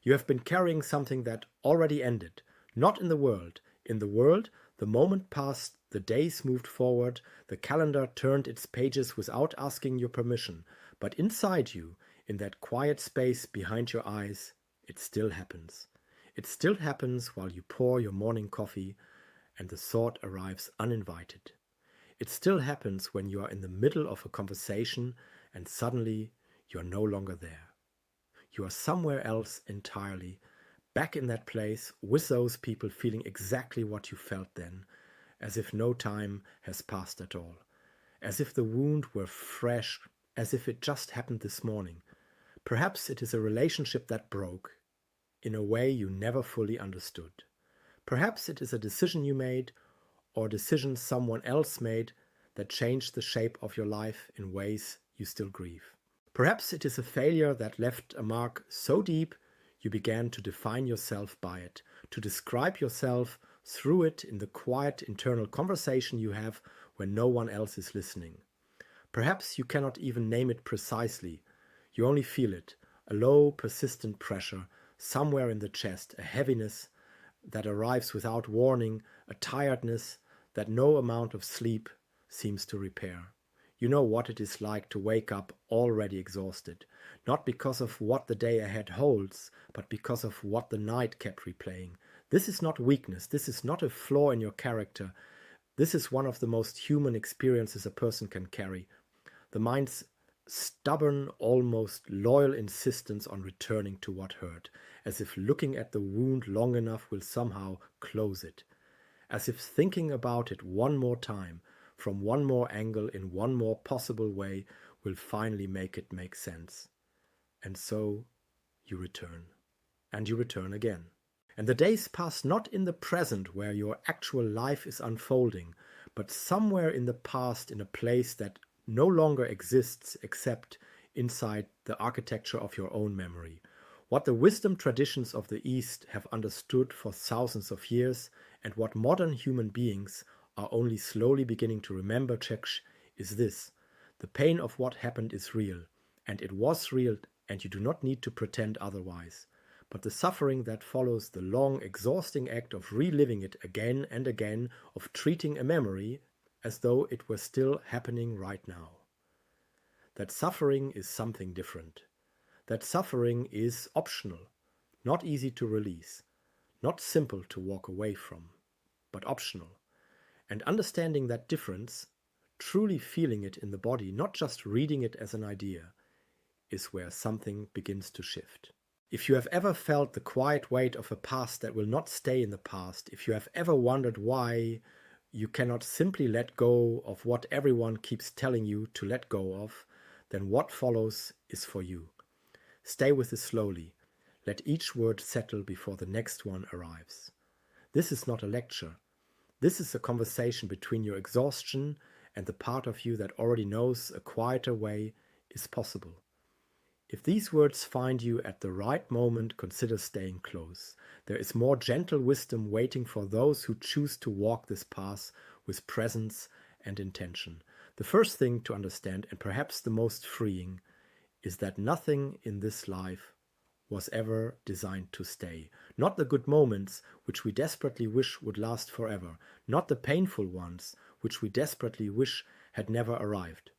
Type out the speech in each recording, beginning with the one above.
You have been carrying something that already ended, not in the world. In the world, the moment passed, the days moved forward, the calendar turned its pages without asking your permission. But inside you, in that quiet space behind your eyes, it still happens. It still happens while you pour your morning coffee and the thought arrives uninvited. It still happens when you are in the middle of a conversation and suddenly you are no longer there. You are somewhere else entirely, back in that place with those people feeling exactly what you felt then, as if no time has passed at all, as if the wound were fresh, as if it just happened this morning. Perhaps it is a relationship that broke in a way you never fully understood. Perhaps it is a decision you made or a decision someone else made that changed the shape of your life in ways you still grieve. Perhaps it is a failure that left a mark so deep you began to define yourself by it, to describe yourself through it in the quiet internal conversation you have when no one else is listening. Perhaps you cannot even name it precisely. You only feel it, a low, persistent pressure somewhere in the chest, a heaviness that arrives without warning, a tiredness that no amount of sleep seems to repair. You know what it is like to wake up already exhausted, not because of what the day ahead holds, but because of what the night kept replaying. This is not weakness, this is not a flaw in your character. This is one of the most human experiences a person can carry. The mind's stubborn, almost loyal insistence on returning to what hurt, as if looking at the wound long enough will somehow close it, as if thinking about it one more time, from one more angle, in one more possible way, will finally make it make sense. And so you return, and you return again. And the days pass not in the present where your actual life is unfolding, but somewhere in the past, in a place that no longer exists except inside the architecture of your own memory. What the wisdom traditions of the East have understood for thousands of years, and what modern human beings are only slowly beginning to remember, is this: the pain of what happened is real, and it was real, and you do not need to pretend otherwise. But the suffering that follows the long, exhausting act of reliving it again and again, of treating a memory as though it were still happening right now. That suffering is something different. That suffering is optional, not easy to release, not simple to walk away from, but optional. And understanding that difference, truly feeling it in the body, not just reading it as an idea, is where something begins to shift. If you have ever felt the quiet weight of a past that will not stay in the past, if you have ever wondered why you cannot simply let go of what everyone keeps telling you to let go of, then what follows is for you. Stay with it slowly. Let each word settle before the next one arrives. This is not a lecture. This is a conversation between your exhaustion and the part of you that already knows a quieter way is possible. If these words find you at the right moment, consider staying close. There is more gentle wisdom waiting for those who choose to walk this path with presence and intention. The first thing to understand, and perhaps the most freeing, is that nothing in this life was ever designed to stay. Not the good moments, which we desperately wish would last forever. Not the painful ones, which we desperately wish had never arrived.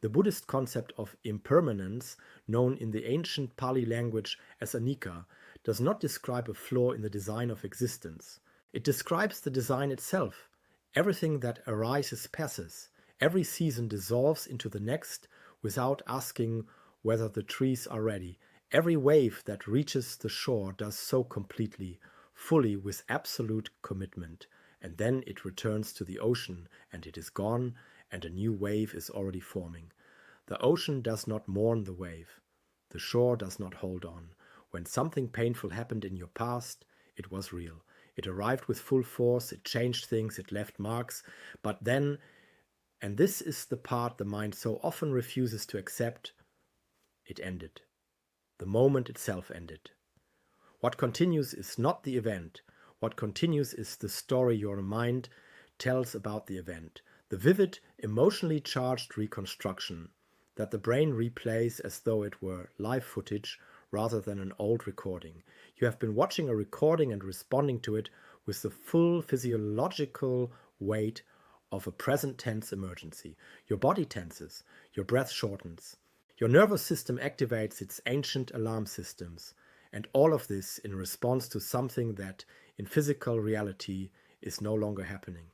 The Buddhist concept of impermanence, known in the ancient Pali language as anicca, does not describe a flaw in the design of existence. It describes the design itself. Everything that arises passes. Every season dissolves into the next without asking whether the trees are ready. Every wave that reaches the shore does so completely, fully, with absolute commitment. And then it returns to the ocean, and it is gone, and a new wave is already forming. The ocean does not mourn the wave. The shore does not hold on. When something painful happened in your past, it was real. It arrived with full force, it changed things, it left marks. But then, and this is the part the mind so often refuses to accept, it ended. The moment itself ended. What continues is not the event. What continues is the story your mind tells about the event. The vivid, emotionally charged reconstruction that the brain replays as though it were live footage rather than an old recording. You have been watching a recording and responding to it with the full physiological weight of a present tense emergency. Your body tenses, your breath shortens, your nervous system activates its ancient alarm systems, and all of this in response to something that in physical reality is no longer happening.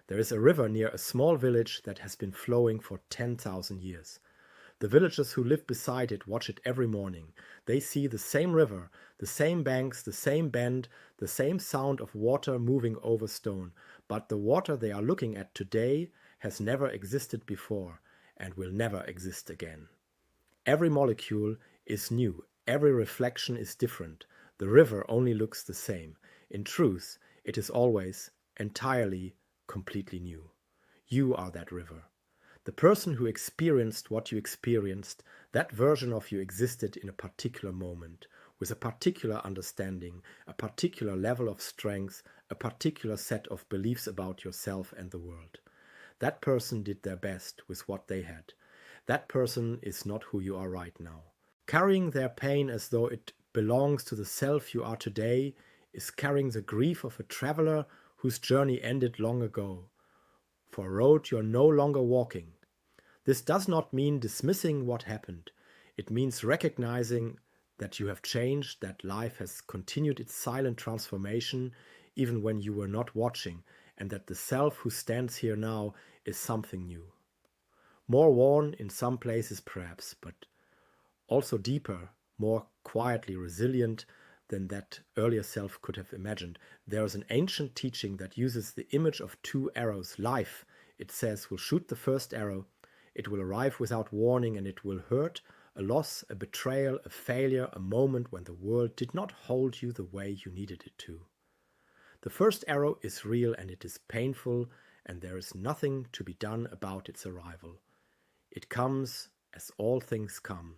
There is a river near a small village that has been flowing for 10,000 years. The villagers who live beside it watch it every morning. They see the same river, the same banks, the same bend, the same sound of water moving over stone. But the water they are looking at today has never existed before and will never exist again. Every molecule is new. Every reflection is different. The river only looks the same. In truth, it is always, entirely, completely new. You are that river. The person who experienced what you experienced, that version of you existed in a particular moment, with a particular understanding, a particular level of strength, a particular set of beliefs about yourself and the world. That person did their best with what they had. That person is not who you are right now. Carrying their pain as though it belongs to the self you are today is carrying the grief of a traveler whose journey ended long ago, for a road you're no longer walking. This does not mean dismissing what happened. It means recognizing that you have changed, that life has continued its silent transformation even when you were not watching, and that the self who stands here now is something new. More worn in some places perhaps, but also deeper, more quietly resilient than that earlier self could have imagined. There is an ancient teaching that uses the image of two arrows. Life, it says, will shoot the first arrow. It will arrive without warning and it will hurt, a loss, a betrayal, a failure, a moment when the world did not hold you the way you needed it to. The first arrow is real and it is painful, and there is nothing to be done about its arrival. It comes as all things come,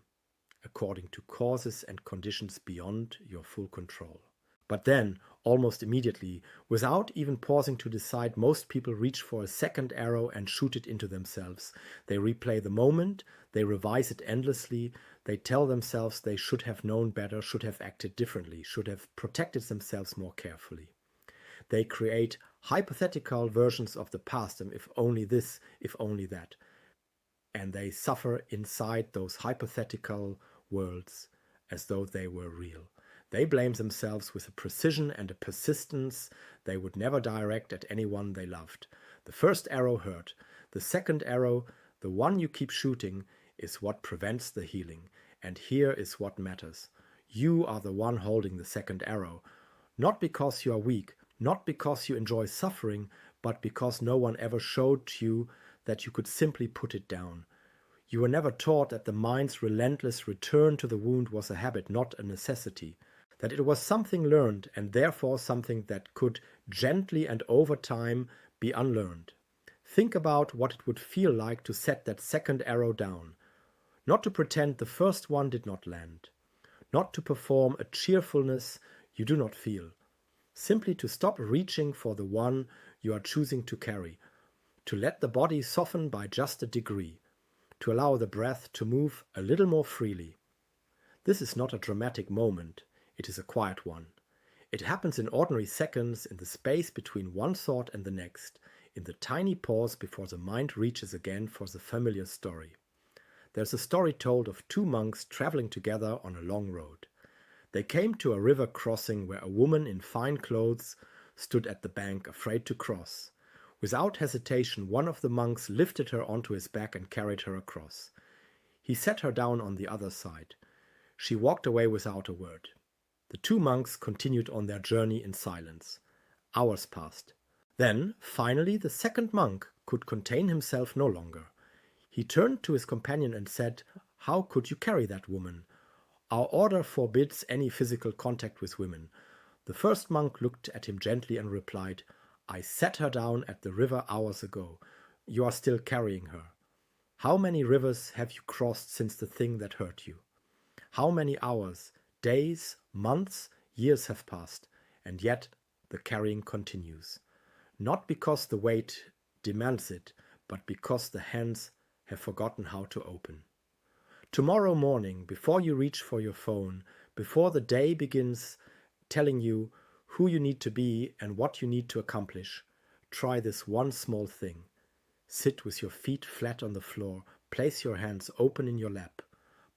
according to causes and conditions beyond your full control. But then, almost immediately, without even pausing to decide, most people reach for a second arrow and shoot it into themselves. They replay the moment, they revise it endlessly, they tell themselves they should have known better, should have acted differently, should have protected themselves more carefully. They create hypothetical versions of the past, and if only this, if only that. And they suffer inside those hypothetical worlds as though they were real. They blame themselves with a precision and a persistence they would never direct at anyone they loved. The first arrow hurt. The second arrow, the one you keep shooting, is what prevents the healing. And here is what matters. You are the one holding the second arrow. Not because you are weak, not because you enjoy suffering, but because no one ever showed you that you could simply put it down. You were never taught that the mind's relentless return to the wound was a habit, not a necessity. That it was something learned and therefore something that could gently and over time be unlearned. Think about what it would feel like to set that second arrow down. Not to pretend the first one did not land. Not to perform a cheerfulness you do not feel. Simply to stop reaching for the one you are choosing to carry. To let the body soften by just a degree. To allow the breath to move a little more freely. This is not a dramatic moment. It is a quiet one. It happens in ordinary seconds, in the space between one thought and the next, in the tiny pause before the mind reaches again for the familiar story. There's a story told of two monks traveling together on a long road. They came to a river crossing where a woman in fine clothes stood at the bank, afraid to cross. Without hesitation, one of the monks lifted her onto his back and carried her across. He set her down on the other side. She walked away without a word. The two monks continued on their journey in silence. Hours passed. Then, finally, the second monk could contain himself no longer. He turned to his companion and said, "How could you carry that woman? Our order forbids any physical contact with women." The first monk looked at him gently and replied, "I set her down at the river hours ago. You are still carrying her. How many rivers have you crossed since the thing that hurt you? How many hours, days, months, years have passed, and yet the carrying continues. Not because the weight demands it, but because the hands have forgotten how to open." Tomorrow morning, before you reach for your phone, before the day begins telling you who you need to be and what you need to accomplish, try this one small thing. Sit with your feet flat on the floor, place your hands open in your lap,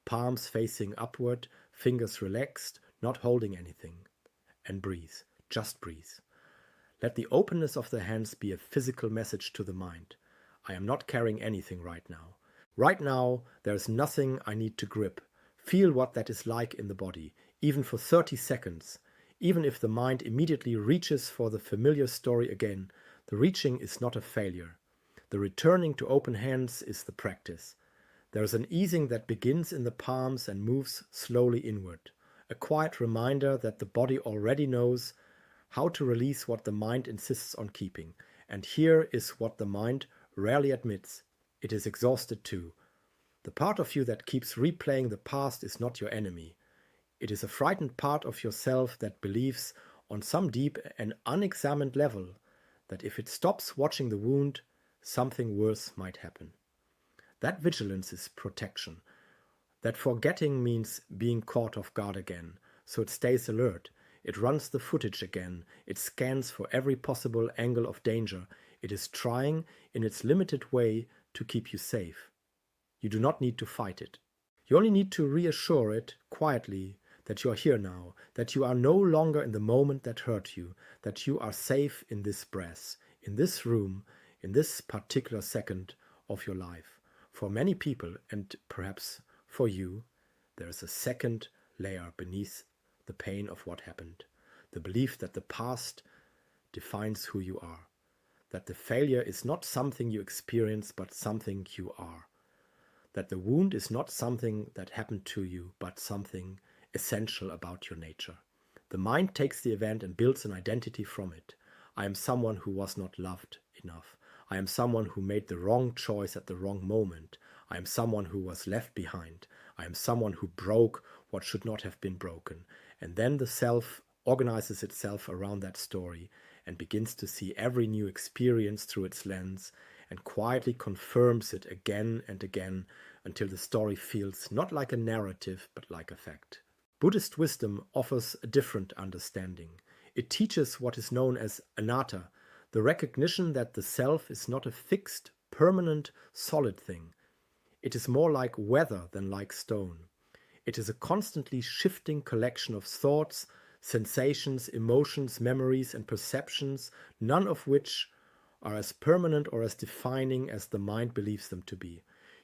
palms facing upward, fingers relaxed, not holding anything, and breathe. Just breathe. Let the openness of the hands be a physical message to the mind. I am not carrying anything right now. Right now, there is nothing I need to grip. Feel what that is like in the body, even for 30 seconds. Even if the mind immediately reaches for the familiar story again, the reaching is not a failure. The returning to open hands is the practice. There is an easing that begins in the palms and moves slowly inward. A quiet reminder that the body already knows how to release what the mind insists on keeping. And here is what the mind rarely admits. It is exhausted too. The part of you that keeps replaying the past is not your enemy. It is a frightened part of yourself that believes on some deep and unexamined level that if it stops watching the wound, something worse might happen. That vigilance is protection. That forgetting means being caught off guard again, so it stays alert. It runs the footage again. It scans for every possible angle of danger. It is trying, in its limited way, to keep you safe. You do not need to fight it. You only need to reassure it quietly that you are here now, that you are no longer in the moment that hurt you, that you are safe in this breath, in this room, in this particular second of your life. For many people, and perhaps for you, there is a second layer beneath the pain of what happened. The belief that the past defines who you are. That the failure is not something you experience, but something you are. That the wound is not something that happened to you, but something essential about your nature. The mind takes the event and builds an identity from it. I am someone who was not loved enough. I am someone who made the wrong choice at the wrong moment. I am someone who was left behind. I am someone who broke what should not have been broken. And then the self organizes itself around that story and begins to see every new experience through its lens and quietly confirms it again and again until the story feels not like a narrative but like a fact. Buddhist wisdom offers a different understanding. It teaches what is known as anatta, the recognition that the self is not a fixed, permanent, solid thing. It is more like weather than like stone. It is a constantly shifting collection of thoughts, sensations, emotions, memories, and perceptions, none of which are as permanent or as defining as the mind believes them to be.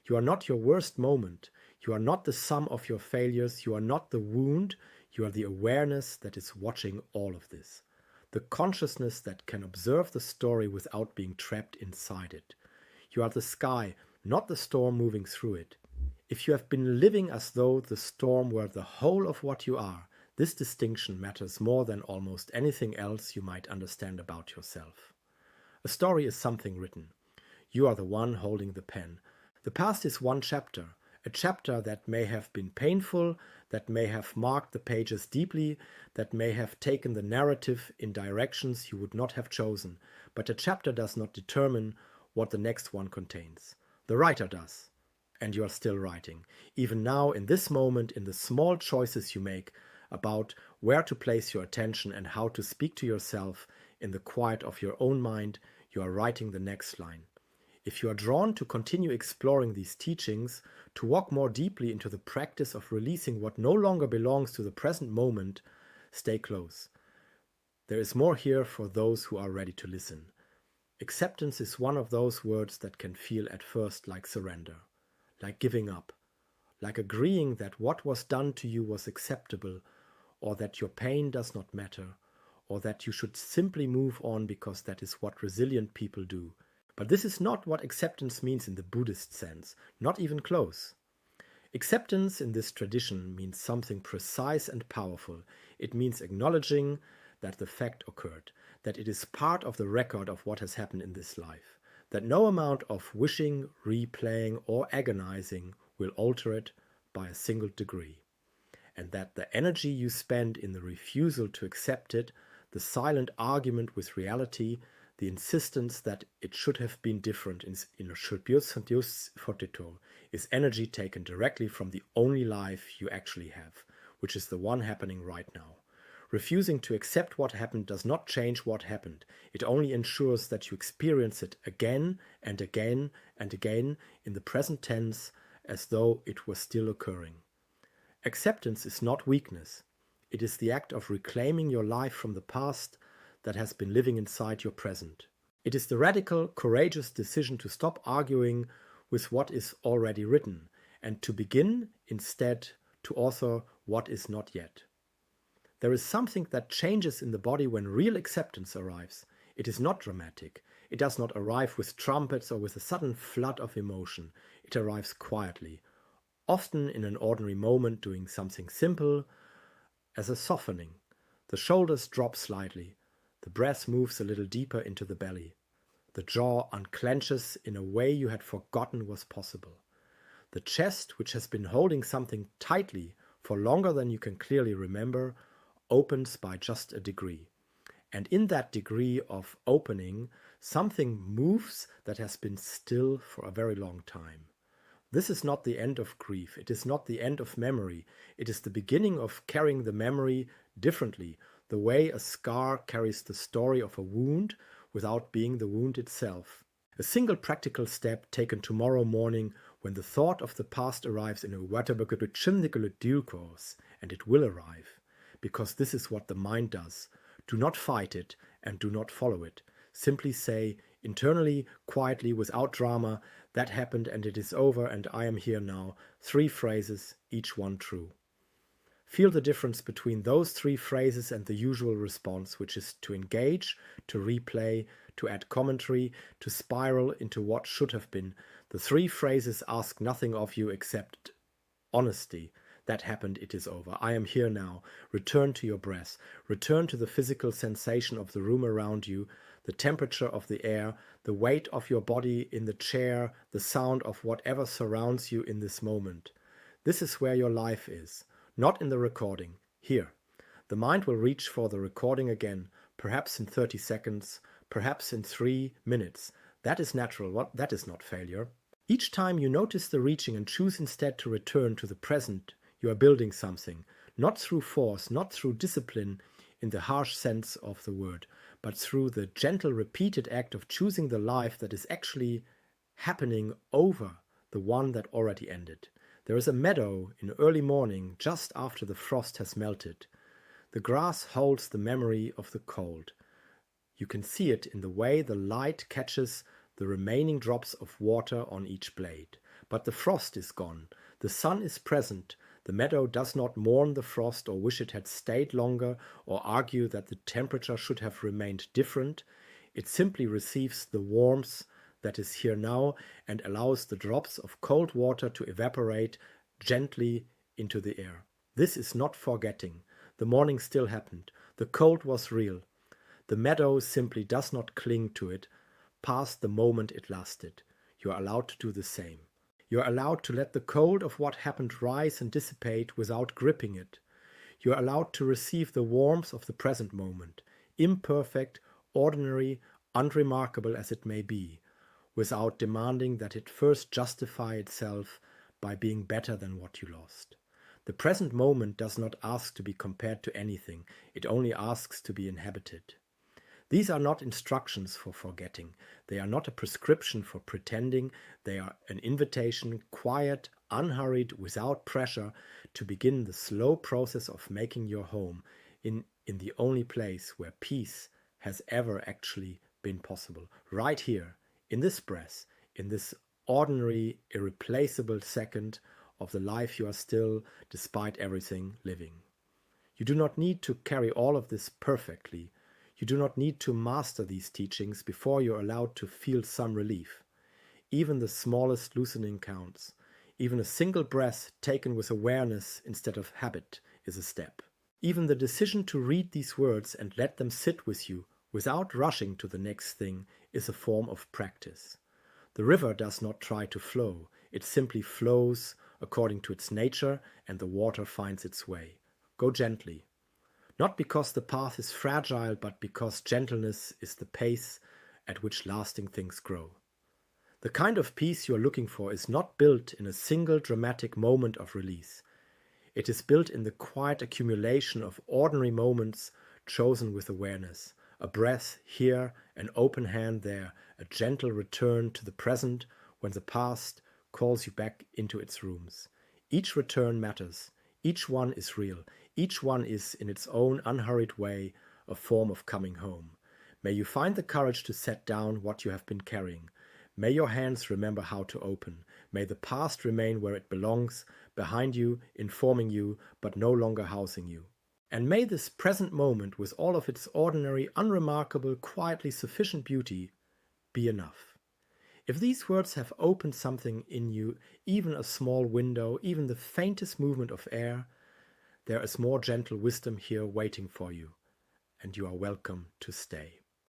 You are not your worst moment. You are not the sum of your failures. You are not the wound. You are the awareness that is watching all of this. The consciousness that can observe the story without being trapped inside it. You are the sky, not the storm moving through it. If you have been living as though the storm were the whole of what you are, this distinction matters more than almost anything else you might understand about yourself. A story is something written. You are the one holding the pen. The past is one chapter, a chapter that may have been painful, that may have marked the pages deeply, that may have taken the narrative in directions you would not have chosen, but a chapter does not determine what the next one contains. The writer does. And you are still writing, even now in this moment, in the small choices you make about where to place your attention and how to speak to yourself in the quiet of your own mind, you are writing the next line. If you are drawn to continue exploring these teachings, to walk more deeply into the practice of releasing what no longer belongs to the present moment, stay close. There is more here for those who are ready to listen. Acceptance is one of those words that can feel at first like surrender. Like giving up, like agreeing that what was done to you was acceptable, or that your pain does not matter, or that you should simply move on because that is what resilient people do. But this is not what acceptance means in the Buddhist sense, not even close. Acceptance in this tradition means something precise and powerful. It means acknowledging that the fact occurred, that it is part of the record of what has happened in this life. That no amount of wishing, replaying, or agonizing will alter it by a single degree. And that the energy you spend in the refusal to accept it, the silent argument with reality, the insistence that it should have been different is energy taken directly from the only life you actually have, which is the one happening right now. Refusing to accept what happened does not change what happened. It only ensures that you experience it again and again and again in the present tense as though it was still occurring. Acceptance is not weakness. It is the act of reclaiming your life from the past that has been living inside your present. It is the radical, courageous decision to stop arguing with what is already written and to begin instead to author what is not yet. There is something that changes in the body when real acceptance arrives. It is not dramatic. It does not arrive with trumpets or with a sudden flood of emotion. It arrives quietly, often in an ordinary moment doing something simple as a softening. The shoulders drop slightly. The breath moves a little deeper into the belly. The jaw unclenches in a way you had forgotten was possible. The chest, which has been holding something tightly for longer than you can clearly remember, opens by just a degree. And in that degree of opening, something moves that has been still for a very long time. This is not the end of grief. It is not the end of memory. It is the beginning of carrying the memory differently, the way a scar carries the story of a wound without being the wound itself. A single practical step taken tomorrow morning when the thought of the past arrives in a course, and it will arrive, because this is what the mind does. Do not fight it and do not follow it. Simply say, internally, quietly, without drama, that happened and it is over and I am here now. 3 phrases, each one true. Feel the difference between those 3 phrases and the usual response, which is to engage, to replay, to add commentary, to spiral into what should have been. The 3 phrases ask nothing of you except honesty. That happened, it is over. I am here now. Return to your breath. Return to the physical sensation of the room around you, the temperature of the air, the weight of your body in the chair, the sound of whatever surrounds you in this moment. This is where your life is, not in the recording. Here. The mind will reach for the recording again, perhaps in 30 seconds, perhaps in 3 minutes. That is natural. That is not failure. Each time you notice the reaching and choose instead to return to the present, you are building something, not through force, not through discipline in the harsh sense of the word, but through the gentle repeated act of choosing the life that is actually happening over the one that already ended. There is a meadow in early morning just after the frost has melted. The grass holds the memory of the cold. You can see it in the way the light catches the remaining drops of water on each blade. But the frost is gone. The sun is present. The meadow does not mourn the frost or wish it had stayed longer or argue that the temperature should have remained different. It simply receives the warmth that is here now and allows the drops of cold water to evaporate gently into the air. This is not forgetting. The morning still happened. The cold was real. The meadow simply does not cling to it past the moment it lasted. You are allowed to do the same. You are allowed to let the cold of what happened rise and dissipate without gripping it. You are allowed to receive the warmth of the present moment, imperfect, ordinary, unremarkable as it may be, without demanding that it first justify itself by being better than what you lost. The present moment does not ask to be compared to anything. It only asks to be inhabited. These are not instructions for forgetting. They are not a prescription for pretending. They are an invitation, quiet, unhurried, without pressure, to begin the slow process of making your home in the only place where peace has ever actually been possible. Right here, in this breath, in this ordinary, irreplaceable second of the life you are still, despite everything, living. You do not need to carry all of this perfectly. You do not need to master these teachings before you're allowed to feel some relief. Even the smallest loosening counts. Even a single breath taken with awareness instead of habit is a step. Even the decision to read these words and let them sit with you without rushing to the next thing is a form of practice. The river does not try to flow. It simply flows according to its nature and the water finds its way. Go gently. Not because the path is fragile, but because gentleness is the pace at which lasting things grow. The kind of peace you are looking for is not built in a single dramatic moment of release. It is built in the quiet accumulation of ordinary moments chosen with awareness. A breath here, an open hand there, a gentle return to the present when the past calls you back into its rooms. Each return matters. Each one is real. Each one is, in its own unhurried way, a form of coming home. May you find the courage to set down what you have been carrying. May your hands remember how to open. May the past remain where it belongs, behind you, informing you, but no longer housing you. And may this present moment, with all of its ordinary, unremarkable, quietly sufficient beauty, be enough. If these words have opened something in you, even a small window, even the faintest movement of air, there is more gentle wisdom here waiting for you, and you are welcome to stay.